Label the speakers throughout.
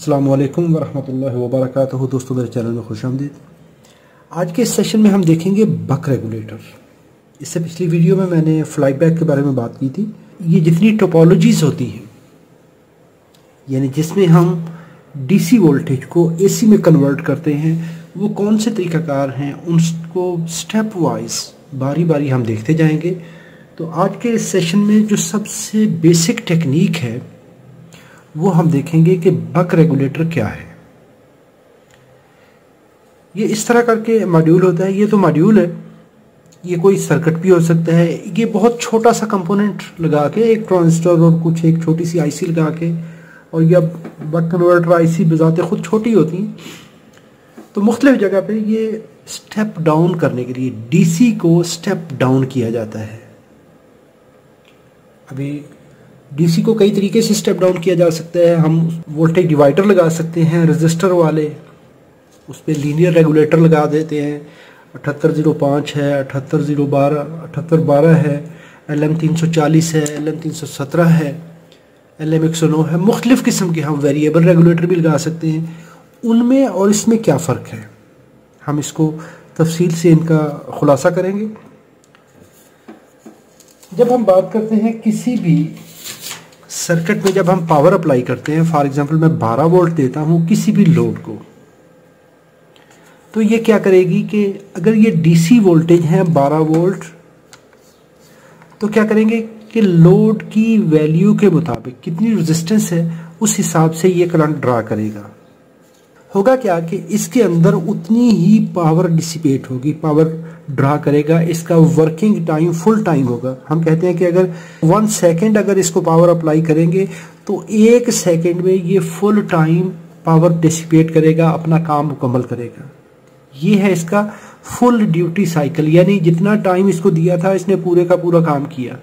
Speaker 1: अस्सलाम वालेकुम वरहमतुल्लाहि वबरकातुहू। दोस्तों, मेरे चैनल में खुशामदीद। आज के इस सेशन में हम देखेंगे बक रेगुलेटर। इससे पिछली वीडियो में मैंने फ्लाई बैक के बारे में बात की थी। ये जितनी टोपोलॉजीज़ होती हैं, यानी जिसमें हम डीसी वोल्टेज को एसी में कन्वर्ट करते हैं, वो कौन से तरीक़ाकार हैं, उनको स्टेप वाइज बारी बारी हम देखते जाएंगे। तो आज के इस सेशन में जो सबसे बेसिक टेक्निक है वो हम देखेंगे कि बक रेगुलेटर क्या है। ये इस तरह करके मॉड्यूल होता है। ये तो मॉड्यूल है, ये कोई सर्किट भी हो सकता है। ये बहुत छोटा सा कंपोनेंट लगा के, एक ट्रांजिस्टर और कुछ एक छोटी सी आईसी लगा के, और ये बक कन्वर्टर आईसी बजाते खुद छोटी होती हैं, तो मुख्तलिफ जगह पे ये स्टेप डाउन करने के लिए डीसी को स्टेप डाउन किया जाता है। अभी डीसी को कई तरीके से स्टेप डाउन किया जा सकता है। हम वोल्टेज डिवाइडर लगा सकते हैं, रेजिस्टर वाले, उस पर लीनियर रेगुलेटर लगा देते हैं। 7805 है, 78012, 7812 है, LM340 है, LM317 है, LM109 है। मुख्तलिफ किस्म के हम वेरिएबल रेगुलेटर भी लगा सकते हैं। उनमें और इसमें क्या फ़र्क है, हम इसको तफसील से इनका खुलासा करेंगे। जब हम बात करते हैं किसी भी सर्किट में, जब हम पावर अप्लाई करते हैं, फॉर एग्जांपल मैं 12 वोल्ट देता हूं किसी भी लोड को, तो ये क्या करेगी कि अगर ये डीसी वोल्टेज है 12 वोल्ट, तो क्या करेंगे कि लोड की वैल्यू के मुताबिक कितनी रेजिस्टेंस है उस हिसाब से ये करंट ड्रा करेगा। होगा क्या कि इसके अंदर उतनी ही पावर डिसिपेट होगी, पावर ड्रा करेगा। इसका वर्किंग टाइम फुल टाइम होगा। हम कहते हैं कि अगर 1 सेकेंड अगर इसको पावर अप्लाई करेंगे तो 1 सेकेंड में ये फुल टाइम पावर डिसिपेट करेगा, अपना काम मुकम्मल करेगा। ये है इसका फुल ड्यूटी साइकिल, यानी जितना टाइम इसको दिया था इसने पूरे का पूरा काम किया।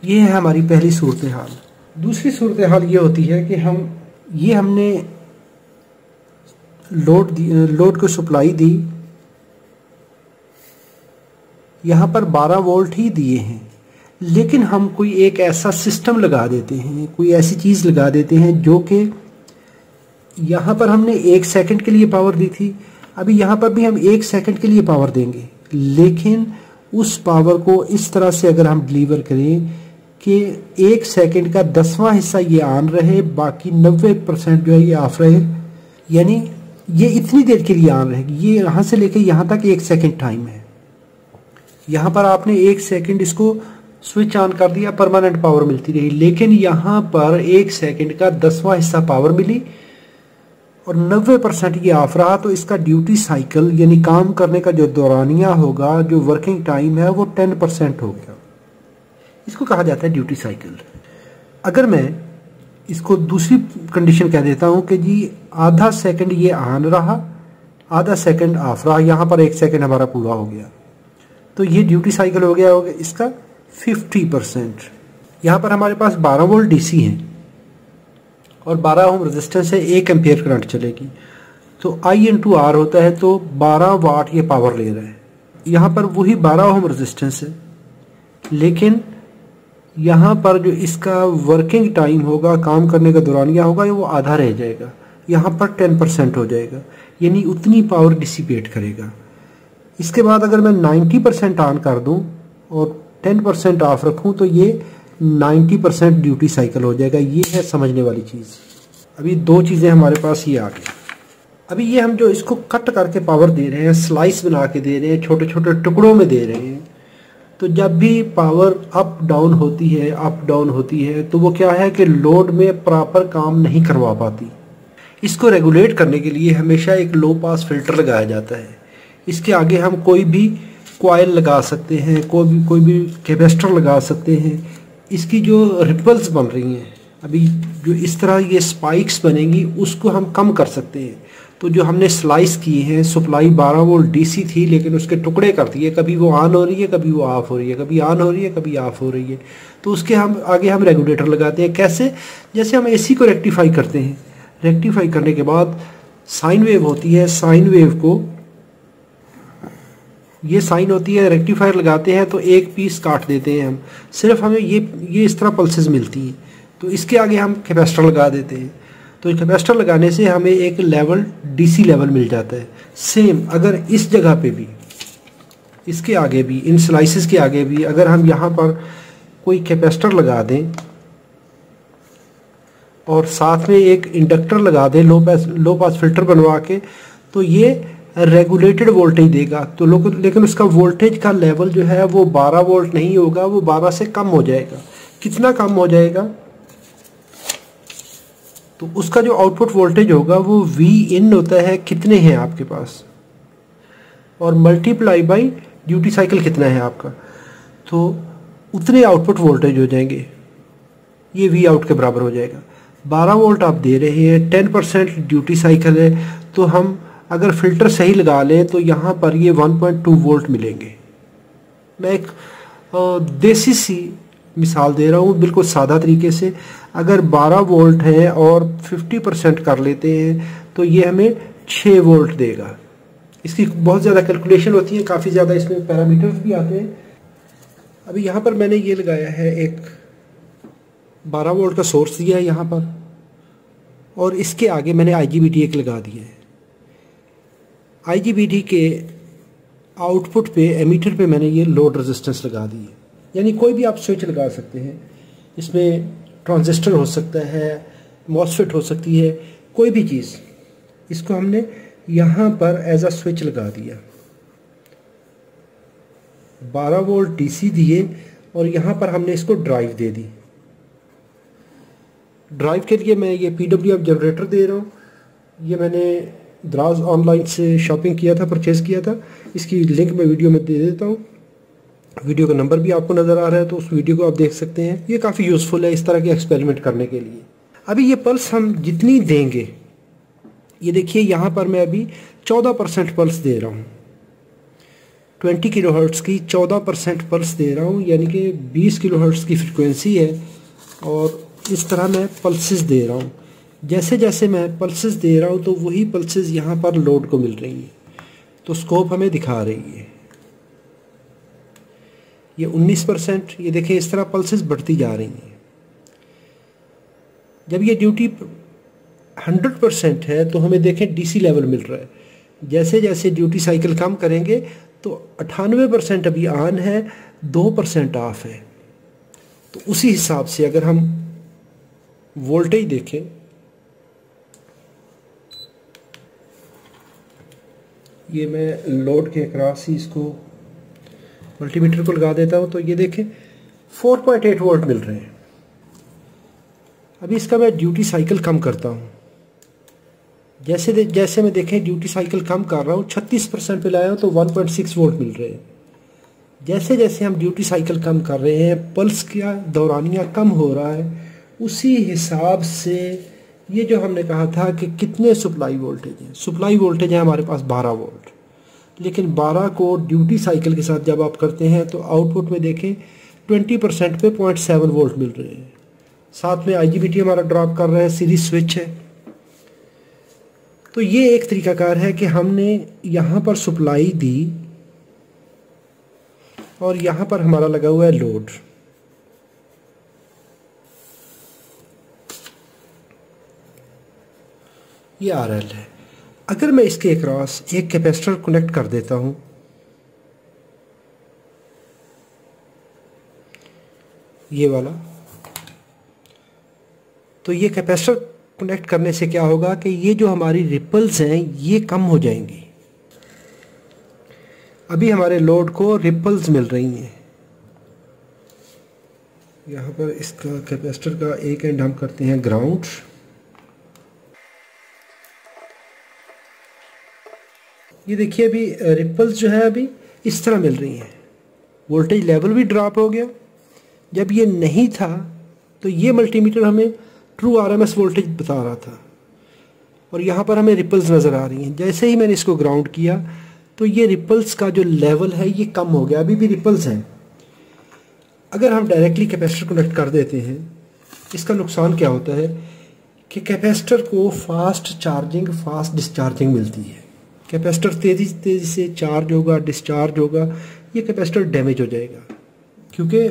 Speaker 1: ये है हमारी पहली सूरत हाल। दूसरी सूरत हाल ये होती है कि हमने लोड को सप्लाई दी, यहाँ पर 12 वोल्ट ही दिए हैं, लेकिन हम कोई एक ऐसा सिस्टम लगा देते हैं, कोई ऐसी चीज़ लगा देते हैं जो कि यहाँ पर हमने 1 सेकंड के लिए पावर दी थी, अभी यहाँ पर भी हम 1 सेकंड के लिए पावर देंगे, लेकिन उस पावर को इस तरह से अगर हम डिलीवर करें कि 1 सेकंड का 10वां हिस्सा ये ऑन रहे, बाकी 90% जो है ये ऑफ रहे। यानी ये इतनी देर के लिए ऑन रहेगी। ये यहाँ से लेके यहाँ तक 1 सेकंड टाइम है। यहाँ पर आपने 1 सेकंड इसको स्विच ऑन कर दिया, परमानेंट पावर मिलती रही, लेकिन यहाँ पर 1 सेकंड का 10वां हिस्सा पावर मिली और 90% ये ऑफ रहा। तो इसका ड्यूटी साइकिल यानी काम करने का जो दौरानिया होगा, जो वर्किंग टाइम है, वो 10% हो गया। इसको कहा जाता है ड्यूटी साइकिल। अगर मैं इसको दूसरी कंडीशन कह देता हूं कि जी आधा सेकंड ये ऑन रहा, आधा सेकंड ऑफ रहा, यहाँ पर 1 सेकंड हमारा पूरा हो गया, तो ये ड्यूटी साइकिल हो गया इसका 50%। यहाँ पर हमारे पास 12 वोल्ट डीसी हैं और 12 ओम रेजिस्टेंस है, 1 एम्पियर करंट चलेगी, तो I/R होता है, तो 12 वाट ये पावर ले रहा है। यहाँ पर वही 12 ओम रेजिस्टेंस है, लेकिन यहाँ पर जो इसका वर्किंग टाइम होगा, काम करने का दौरानिया होगा, वो आधा रह जाएगा, यहाँ पर 10% हो जाएगा, यानी उतनी पावर डिसिपेट करेगा। इसके बाद अगर मैं 90% ऑन कर दूं और 10% ऑफ रखूं, तो ये 90% ड्यूटी साइकिल हो जाएगा। ये है समझने वाली चीज़। अभी 2 चीज़ें हमारे पास ये आ गई। अभी ये हम जो इसको कट करके पावर दे रहे हैं, स्लाइस बना के दे रहे हैं, छोटे छोटे टुकड़ों में दे रहे हैं, तो जब भी पावर अप डाउन होती है तो वो क्या है कि लोड में प्रॉपर काम नहीं करवा पाती। इसको रेगुलेट करने के लिए हमेशा एक लो पास फिल्टर लगाया जाता है। इसके आगे हम कोई भी कॉइल लगा सकते हैं, कोई भी कैपेसिटर लगा सकते हैं। इसकी जो रिपल्स बन रही हैं, अभी जो इस तरह ये स्पाइक्स बनेंगी, उसको हम कम कर सकते हैं। तो जो हमने स्लाइस की है, सप्लाई 12 वोल्ट डीसी थी, लेकिन उसके टुकड़े कर दिए, कभी वो ऑन हो रही है, कभी वो ऑफ हो रही है, कभी ऑन हो रही है, कभी ऑफ हो रही है, तो उसके आगे हम रेगुलेटर लगाते हैं। कैसे? जैसे हम एसी को रेक्टिफाई करते हैं, रेक्टिफाई करने के बाद साइन वेव होती है, साइन वेव को ये साइन होती है, रेक्टिफायर लगाते हैं तो एक पीस काट देते हैं हम, सिर्फ हमें ये इस तरह पल्सेस मिलती हैं। तो इसके आगे हम कैपेसिटर लगा देते हैं। तो कैपेसिटर लगाने से हमें एक लेवल डीसी लेवल मिल जाता है। सेम अगर इस जगह पे भी, इसके आगे भी, इन स्लाइसेस के आगे भी अगर हम यहाँ पर कोई कैपेसिटर लगा दें और साथ में एक इंडक्टर लगा दें लो पास फिल्टर बनवा के, तो ये रेगुलेटेड वोल्टेज देगा। तो लेकिन उसका वोल्टेज का लेवल जो है वो 12 वोल्ट नहीं होगा, वो 12 से कम हो जाएगा। कितना कम हो जाएगा? तो उसका जो आउटपुट वोल्टेज होगा वो V इन होता है, कितने हैं आपके पास, और मल्टीप्लाई बाई ड्यूटी साइकिल कितना है आपका, तो उतने आउटपुट वोल्टेज हो जाएंगे। ये V आउट के बराबर हो जाएगा। 12 वोल्ट आप दे रहे हैं, 10% ड्यूटी साइकिल है, तो हम अगर फ़िल्टर सही लगा लें तो यहाँ पर ये 1.2 वोल्ट मिलेंगे। मैं एक देसी सी मिसाल दे रहा हूँ, बिल्कुल सादा तरीके से। अगर 12 वोल्ट है और 50% कर लेते हैं तो ये हमें 6 वोल्ट देगा। इसकी बहुत ज़्यादा कैलकुलेशन होती है, काफ़ी ज़्यादा इसमें पैरामीटर्स भी आते हैं। अभी यहाँ पर मैंने ये लगाया है, एक 12 वोल्ट का सोर्स दिया है यहाँ पर, और इसके आगे मैंने IGBT एक लगा दिया है। IGBT के आउटपुट पे, एमीटर पे मैंने ये लोड रेजिस्टेंस लगा दी है। यानी कोई भी आप स्विच लगा सकते हैं, इसमें ट्रांजिस्टर हो सकता है, मॉसफेट हो सकती है, कोई भी चीज़। इसको हमने यहाँ पर एज अ स्विच लगा दिया, 12 वोल्ट DC दिए, और यहाँ पर हमने इसको ड्राइव दे दी। ड्राइव के लिए मैं ये PWM जनरेटर दे रहा हूँ। ये मैंने दराज ऑनलाइन से शॉपिंग किया था, परचेज़ किया था। इसकी लिंक मैं वीडियो में दे देता हूँ। वीडियो का नंबर भी आपको नज़र आ रहा है, तो उस वीडियो को आप देख सकते हैं। ये काफ़ी यूज़फुल है इस तरह के एक्सपेरिमेंट करने के लिए। अभी ये पल्स हम जितनी देंगे, ये देखिए यहाँ पर मैं अभी 14% पल्स दे रहा हूँ। 20 किलोहर्ट्ज़ की 14% पल्स दे रहा हूँ, यानी कि 20 किलोहर्ट्ज़ की फ्रिक्वेंसी है, और इस तरह मैं पल्सेस दे रहा हूँ। जैसे जैसे मैं पल्सेस दे रहा हूँ तो वही पल्सेस यहाँ पर लोड को मिल रही हैं, तो स्कोप हमें दिखा रही है। ये 19%, ये देखिए इस तरह पल्सेस बढ़ती जा रही हैं। जब ये ड्यूटी 100% है तो हमें देखें DC लेवल मिल रहा है। जैसे जैसे ड्यूटी साइकिल कम करेंगे तो 98% अभी ऑन है, 2% ऑफ है। तो उसी हिसाब से अगर हम वोल्टेज देखें, ये मैं लोड के अक्रॉस ही इसको मल्टीमीटर को लगा देता हूँ, तो ये देखें 4.8 वोल्ट मिल रहे हैं। अभी इसका मैं ड्यूटी साइकिल कम करता हूँ। जैसे जैसे मैं देखें ड्यूटी साइकिल कम कर रहा हूँ, 36% पे लाया हूँ तो 1.6 वोल्ट मिल रहे हैं। जैसे जैसे हम ड्यूटी साइकिल कम कर रहे हैं, पल्स का दौरानिया कम हो रहा है, उसी हिसाब से ये जो हमने कहा था कि कितने सप्लाई वोल्टेज हैं, सप्लाई वोल्टेज है हमारे पास 12 वोल्ट, लेकिन 12 को ड्यूटी साइकिल के साथ जब आप करते हैं तो आउटपुट में देखें 20% पे 0.7 वोल्ट मिल रहे हैं। साथ में IGBT हमारा ड्रॉप कर रहा है, सीरीज स्विच है। तो ये एक तरीकाकार है कि हमने यहाँ पर सप्लाई दी और यहाँ पर हमारा लगा हुआ है लोड। ये RL है। अगर मैं इसके अक्रॉस एक कैपेसिटर कनेक्ट कर देता हूं, ये वाला, तो ये कैपेसिटर कनेक्ट करने से क्या होगा कि ये जो हमारी रिपल्स हैं ये कम हो जाएंगी। अभी हमारे लोड को रिपल्स मिल रही हैं। यहाँ पर इसका कैपेसिटर का एक एंड हम करते हैं ग्राउंड, ये देखिए अभी रिपल्स जो है अभी इस तरह मिल रही हैं। वोल्टेज लेवल भी ड्रॉप हो गया। जब ये नहीं था तो ये मल्टीमीटर हमें ट्रू RMS वोल्टेज बता रहा था और यहाँ पर हमें रिपल्स नज़र आ रही हैं। जैसे ही मैंने इसको ग्राउंड किया तो ये रिपल्स का जो लेवल है ये कम हो गया, अभी भी रिपल्स हैं। अगर हम डायरेक्टली कैपेसिटर कनेक्ट कर देते हैं, इसका नुकसान क्या होता है कि कैपेसिटर को फास्ट चार्जिंग फास्ट डिस्चार्जिंग मिलती है। कैपेसिटर तेज़ी से चार्ज होगा, डिस्चार्ज होगा, ये कैपेसिटर डैमेज हो जाएगा, क्योंकि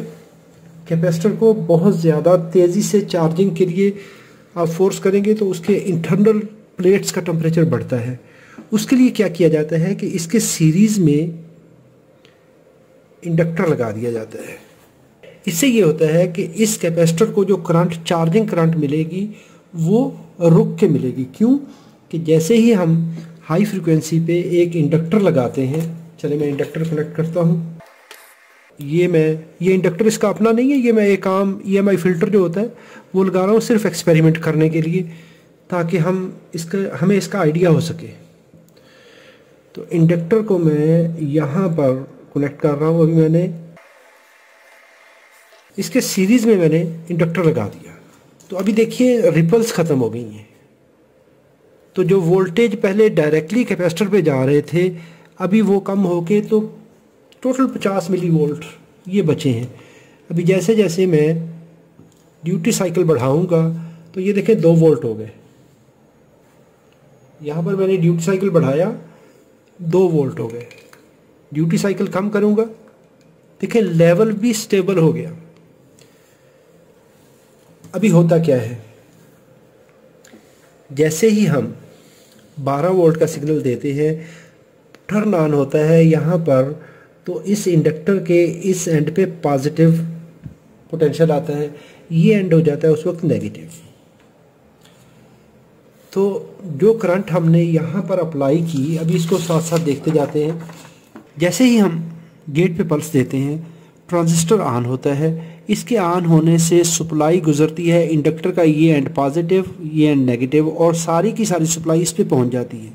Speaker 1: कैपेसिटर को बहुत ज़्यादा तेज़ी से चार्जिंग के लिए आप फोर्स करेंगे तो उसके इंटरनल प्लेट्स का टेम्परेचर बढ़ता है। उसके लिए क्या किया जाता है कि इसके सीरीज़ में इंडक्टर लगा दिया जाता है। इससे ये होता है कि इस कैपेसिटर को जो करंट, चार्जिंग करंट मिलेगी वो रुक के मिलेगी। क्यों? कि जैसे ही हम हाई फ्रिक्वेंसी पे एक इंडक्टर लगाते हैं, चलिए मैं इंडक्टर कनेक्ट करता हूँ। ये इंडक्टर इसका अपना नहीं है, ये मैं एक आम EMI फ़िल्टर जो होता है वो लगा रहा हूँ सिर्फ एक्सपेरिमेंट करने के लिए, ताकि हमें इसका आइडिया हो सके। तो इंडक्टर को मैं यहाँ पर कनेक्ट कर रहा हूँ। अभी मैंने इसके सीरीज़ में मैंने इंडक्टर लगा दिया, तो अभी देखिए रिपल्स ख़त्म हो गई हैं। तो जो वोल्टेज पहले डायरेक्टली कैपेसिटर पे जा रहे थे, अभी वो कम होके तो टोटल 50 मिली वोल्ट ये बचे हैं। अभी जैसे जैसे मैं ड्यूटी साइकिल बढ़ाऊंगा तो ये देखें 2 वोल्ट हो गए। यहाँ पर मैंने ड्यूटी साइकिल बढ़ाया, 2 वोल्ट हो गए। ड्यूटी साइकिल कम करूंगा, देखें लेवल भी स्टेबल हो गया। अभी होता क्या है, जैसे ही हम 12 वोल्ट का सिग्नल देते हैं, टर्न ऑन होता है यहाँ पर, तो इस इंडक्टर के इस एंड पे पॉजिटिव पोटेंशियल आता है, ये एंड हो जाता है उस वक्त नेगेटिव। तो जो करंट हमने यहाँ पर अप्लाई की, अभी इसको साथ साथ देखते जाते हैं। जैसे ही हम गेट पे पल्स देते हैं, ट्रांजिस्टर ऑन होता है। इसके ऑन होने से सप्लाई गुजरती है, इंडक्टर का ये एंड पॉजिटिव, ये एंड नेगेटिव, और सारी की सारी सप्लाई इस पे पहुंच जाती है।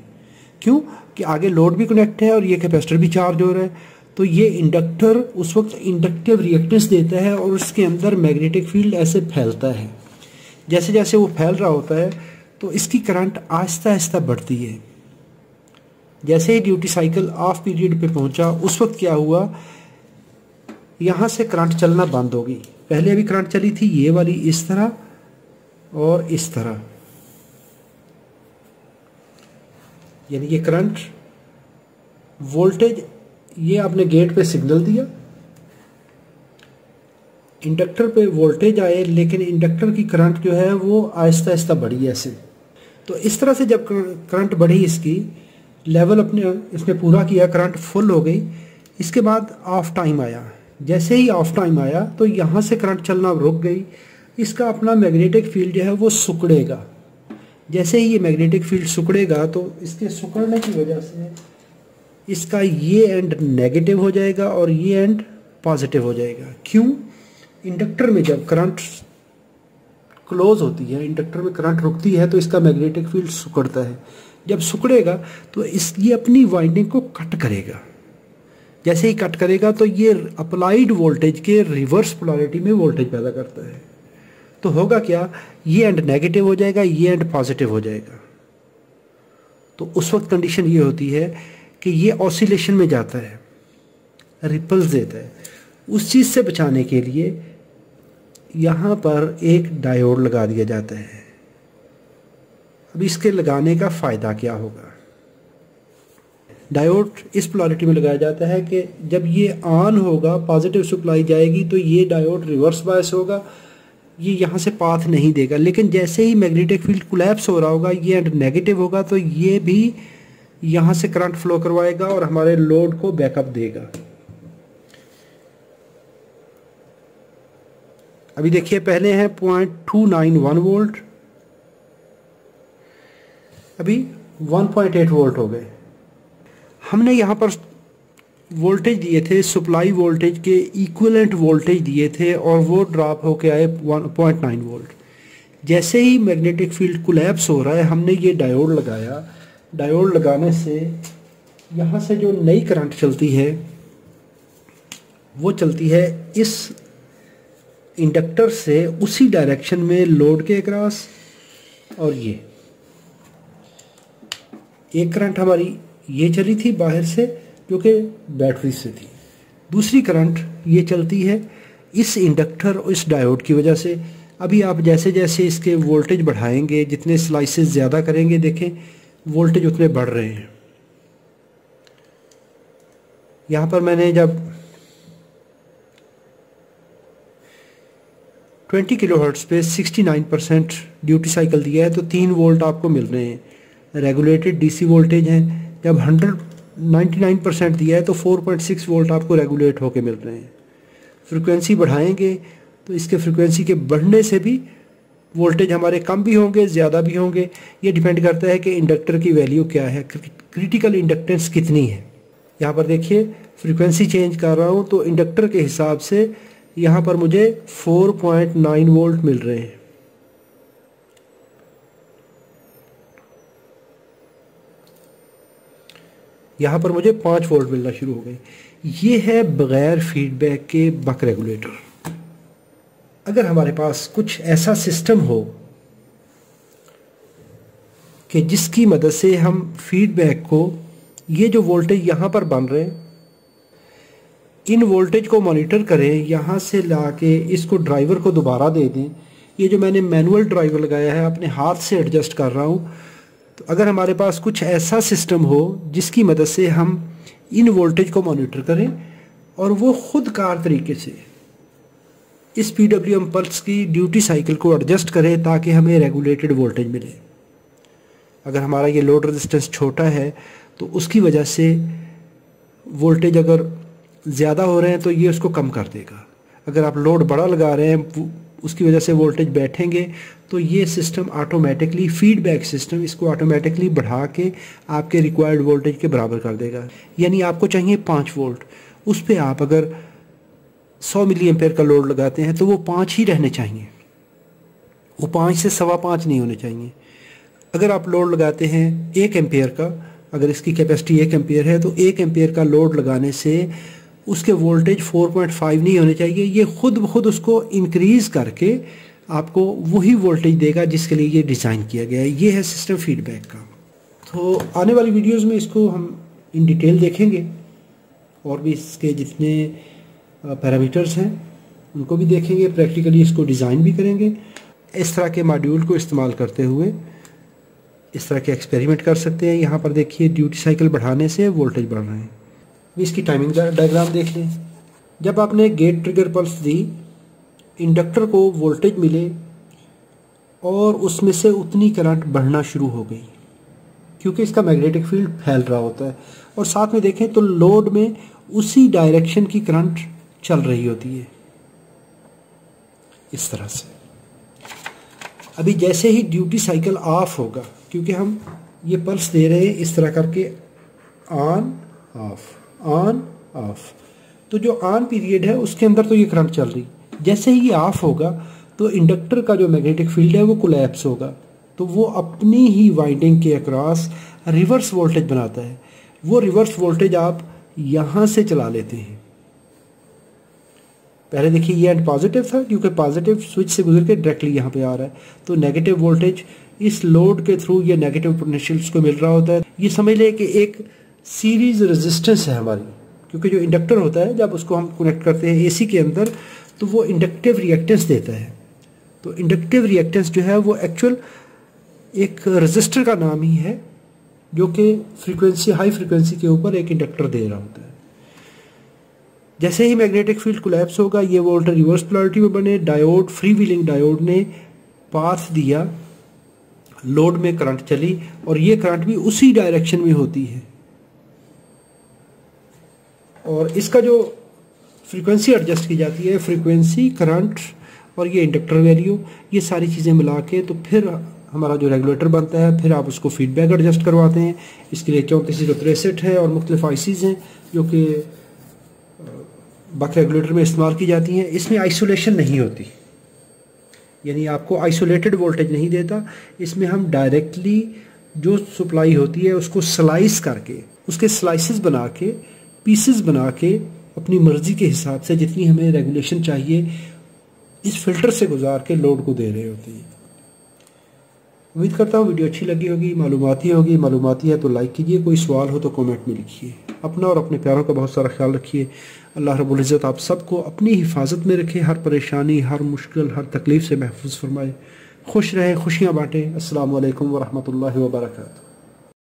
Speaker 1: क्यों? कि आगे लोड भी कनेक्ट है और ये कैपेसिटर भी चार्ज हो रहा है। तो ये इंडक्टर उस वक्त इंडक्टिव रिएक्टेंस देता है और उसके अंदर मैग्नेटिक फील्ड ऐसे फैलता है। जैसे जैसे वो फैल रहा होता है तो इसकी करंट आहिस्ता आहिस्ता बढ़ती है। जैसे ही ड्यूटी साइकिल ऑफ पीरियड पे पहुंचा, उस वक्त क्या हुआ, यहाँ से करंट चलना बंद हो गई। पहले अभी करंट चली थी ये वाली इस तरह और इस तरह, यानी ये करंट वोल्टेज, ये आपने गेट पे सिग्नल दिया, इंडक्टर पे वोल्टेज आए, लेकिन इंडक्टर की करंट जो है वो आहिस्ता आहिस्ता बढ़ी ऐसे। तो इस तरह से जब करंट बढ़ी, इसकी लेवल अपने इसने पूरा किया, करंट फुल हो गई। इसके बाद ऑफ टाइम आया। जैसे ही ऑफ टाइम आया तो यहाँ से करंट चलना रुक गई। इसका अपना मैग्नेटिक फील्ड जो है वो सिकुड़ेगा। जैसे ही ये मैग्नेटिक फील्ड सिकुड़ेगा तो इसके सिकुड़ने की वजह से इसका ये एंड नेगेटिव हो जाएगा और ये एंड पॉजिटिव हो जाएगा। क्यों? इंडक्टर में जब करंट क्लोज होती है, इंडक्टर में करंट रुकती है, तो इसका मैग्नेटिक फील्ड सिकुड़ता है। जब सिकुड़ेगा तो ये अपनी वाइंडिंग को कट करेगा। जैसे ही कट करेगा तो ये अप्लाइड वोल्टेज के रिवर्स पोलैरिटी में वोल्टेज पैदा करता है। तो होगा क्या, ये एंड नेगेटिव हो जाएगा, ये एंड पॉजिटिव हो जाएगा। तो उस वक्त कंडीशन ये होती है कि ये ऑसिलेशन में जाता है, रिपल्स देता है। उस चीज़ से बचाने के लिए यहाँ पर एक डायोड लगा दिया जाता है। अब इसके लगाने का फ़ायदा क्या होगा? डायोड इस पोलैरिटी में लगाया जाता है कि जब ये ऑन होगा, पॉजिटिव सप्लाई जाएगी, तो ये डायोड रिवर्स बायस होगा, ये यहाँ से पाथ नहीं देगा। लेकिन जैसे ही मैग्नेटिक फील्ड कोलैप्स हो रहा होगा, ये एंड नेगेटिव होगा, तो ये भी यहाँ से करंट फ्लो करवाएगा और हमारे लोड को बैकअप देगा। अभी देखिए, पहले है 0.291 वोल्ट, अभी 1.8 वोल्ट हो गए। हमने यहाँ पर वोल्टेज दिए थे, सप्लाई वोल्टेज के इक्विवेलेंट वोल्टेज दिए थे, और वो ड्रॉप होके आए 1.9 वोल्ट। जैसे ही मैग्नेटिक फील्ड कोलैप्स हो रहा है, हमने ये डायोड लगाया। डायोड लगाने से यहाँ से जो नई करंट चलती है वो चलती है इस इंडक्टर से उसी डायरेक्शन में लोड के अक्रॉस, और ये एक करंट हमारी ये चली थी बाहर से जो कि बैटरी से थी, दूसरी करंट ये चलती है इस इंडक्टर और इस डायोड की वजह से। अभी आप जैसे जैसे इसके वोल्टेज बढ़ाएंगे, जितने स्लाइसेस ज़्यादा करेंगे, देखें वोल्टेज उतने बढ़ रहे हैं। यहाँ पर मैंने जब 20 किलोहर्ट्ज़ पे 69% ड्यूटी साइकिल दिया है तो 3 वोल्ट आपको मिल रहे हैं। रेगुलेटेड डीसी वोल्टेज हैं। जब 99% दिया है तो 4.6 वोल्ट आपको रेगुलेट होके मिल रहे हैं। फ्रिक्वेंसी बढ़ाएंगे तो इसके फ्रिक्वेंसी के बढ़ने से भी वोल्टेज हमारे कम भी होंगे, ज़्यादा भी होंगे। ये डिपेंड करता है कि इंडक्टर की वैल्यू क्या है, क्रिटिकल इंडक्टेंस कितनी है। यहाँ पर देखिए फ्रिक्वेंसी चेंज कर रहा हूँ तो इंडक्टर के हिसाब से यहाँ पर मुझे 4.9 वोल्ट मिल रहे हैं। यहाँ पर मुझे 5 वोल्ट मिलना शुरू हो गए। ये है बगैर फीडबैक के बक रेगुलेटर। अगर हमारे पास कुछ ऐसा सिस्टम हो कि जिसकी मदद से हम फीडबैक को, ये जो वोल्टेज यहाँ पर बन रहे हैं, इन वोल्टेज को मॉनिटर करें, यहाँ से लाके इसको ड्राइवर को दोबारा दे दें। ये जो मैंने मैनुअल ड्राइवर लगाया है अपने हाथ से एडजस्ट कर रहा हूँ। तो अगर हमारे पास कुछ ऐसा सिस्टम हो जिसकी मदद से हम इन वोल्टेज को मॉनिटर करें और वो खुद कार तरीके से इस PWM पल्स की ड्यूटी साइकिल को एडजस्ट करें ताकि हमें रेगुलेटेड वोल्टेज मिले। अगर हमारा ये लोड रेजिस्टेंस छोटा है तो उसकी वजह से वोल्टेज अगर ज़्यादा हो रहे हैं तो ये उसको कम कर देगा। अगर आप लोड बड़ा लगा रहे हैं उसकी वजह से वोल्टेज बैठेंगे तो ये सिस्टम ऑटोमेटिकली, फीडबैक सिस्टम इसको ऑटोमेटिकली बढ़ा के आपके रिक्वायर्ड वोल्टेज के बराबर कर देगा। यानी आपको चाहिए 5 वोल्ट, उस पर आप अगर 100 मिली एम्पेयर का लोड लगाते हैं तो वो 5 ही रहने चाहिए, वो 5 से 5.25 नहीं होने चाहिए। अगर आप लोड लगाते हैं 1 एम्पेयर का, अगर इसकी कैपेसिटी 1 एम्पेयर है तो 1 एम्पेयर का लोड लगाने से उसके वोल्टेज 4.5 नहीं होने चाहिए। ये खुद ब खुद उसको इंक्रीज़ करके आपको वही वोल्टेज देगा जिसके लिए ये डिज़ाइन किया गया है। ये है सिस्टम फीडबैक का। तो आने वाली वीडियोस में इसको हम इन डिटेल देखेंगे और भी इसके जितने पैरामीटर्स हैं उनको भी देखेंगे, प्रैक्टिकली इसको डिज़ाइन भी करेंगे। इस तरह के मॉड्यूल को इस्तेमाल करते हुए इस तरह के एक्सपेरिमेंट कर सकते हैं। यहाँ पर देखिए ड्यूटी साइकिल बढ़ाने से वोल्टेज बढ़ रहे हैं। इसकी टाइमिंग डायग्राम देख लें। जब आपने गेट ट्रिगर पल्स दी, इंडक्टर को वोल्टेज मिले और उसमें से उतनी करंट बढ़ना शुरू हो गई क्योंकि इसका मैग्नेटिक फील्ड फैल रहा होता है। और साथ में देखें तो लोड में उसी डायरेक्शन की करंट चल रही होती है इस तरह से। अभी जैसे ही ड्यूटी साइकिल ऑफ होगा, क्योंकि हम ये पल्स दे रहे हैं इस तरह करके, ऑन ऑफ, तो जो ऑन पीरियड है उसके अंदर तो ये करंट चल रही, जैसे ही ये ऑफ होगा तो इंडक्टर का जो मैग्नेटिक फील्ड है वो कोलैप्स होगा, तो वो अपनी ही वाइंडिंग के अक्रॉस रिवर्स वोल्टेज बनाता है। वो रिवर्स वोल्टेज आप यहाँ से चला लेते हैं। पहले देखिए ये एंड पॉजिटिव था क्योंकि पॉजिटिव स्विच से गुजर के डायरेक्टली यहाँ पे आ रहा है, तो नेगेटिव वोल्टेज इस लोड के थ्रू ये नेगेटिव पोटेंशियल्स को मिल रहा होता है। ये समझ लें कि एक सीरीज रेजिस्टेंस है हमारी, क्योंकि जो इंडक्टर होता है जब उसको हम कनेक्ट करते हैं एसी के अंदर तो वो इंडक्टिव रिएक्टेंस देता है। तो इंडक्टिव रिएक्टेंस जो है वो एक्चुअल एक रेजिस्टर का नाम ही है जो कि फ्रीक्वेंसी, हाई फ्रीक्वेंसी के ऊपर एक इंडक्टर दे रहा होता है। जैसे ही मैग्नेटिक फील्ड कोलैप्स होगा ये वोल्टेज रिवर्स पोलैरिटी में बने, डायोड, फ्री व्हीलिंग डायोड ने पाथ दिया, लोड में करंट चली और ये करंट भी उसी डायरेक्शन में होती है। और इसका जो फ्रीक्वेंसी एडजस्ट की जाती है, फ्रीक्वेंसी, करंट और ये इंडक्टर वैल्यू, ये सारी चीज़ें मिला के तो फिर हमारा जो रेगुलेटर बनता है। फिर आप उसको फीडबैक एडजस्ट करवाते हैं। इसके लिए 3463 है और मुख्तलिफ आईसीज़ हैं जो कि बक रेगुलेटर में इस्तेमाल की जाती हैं। इसमें आइसोलेशन नहीं होती, यानी आपको आइसोलेटेड वोल्टेज नहीं देता। इसमें हम डायरेक्टली जो सप्लाई होती है उसको स्लाइस करके, उसके स्लाइसेस बना के, पीसेस बना के अपनी मर्जी के हिसाब से जितनी हमें रेगुलेशन चाहिए इस फिल्टर से गुजार के लोड को दे रहे होते हैं। उम्मीद करता हूँ वीडियो अच्छी लगी होगी, मालूमाती होगी। मालूमाती है तो लाइक कीजिए, कोई सवाल हो तो कमेंट में लिखिए। अपना और अपने प्यारों का बहुत सारा ख्याल रखिए। अल्लाह रब्बुल इज़्ज़त आप सबको अपनी हिफाजत में रखे, हर परेशानी, हर मुश्किल, हर तकलीफ़ से महफूज फरमाए। खुश रहें, खुशियाँ बांटें। अस्सलामु अलैकुम व रहमतुल्लाहि व बरकातुहू।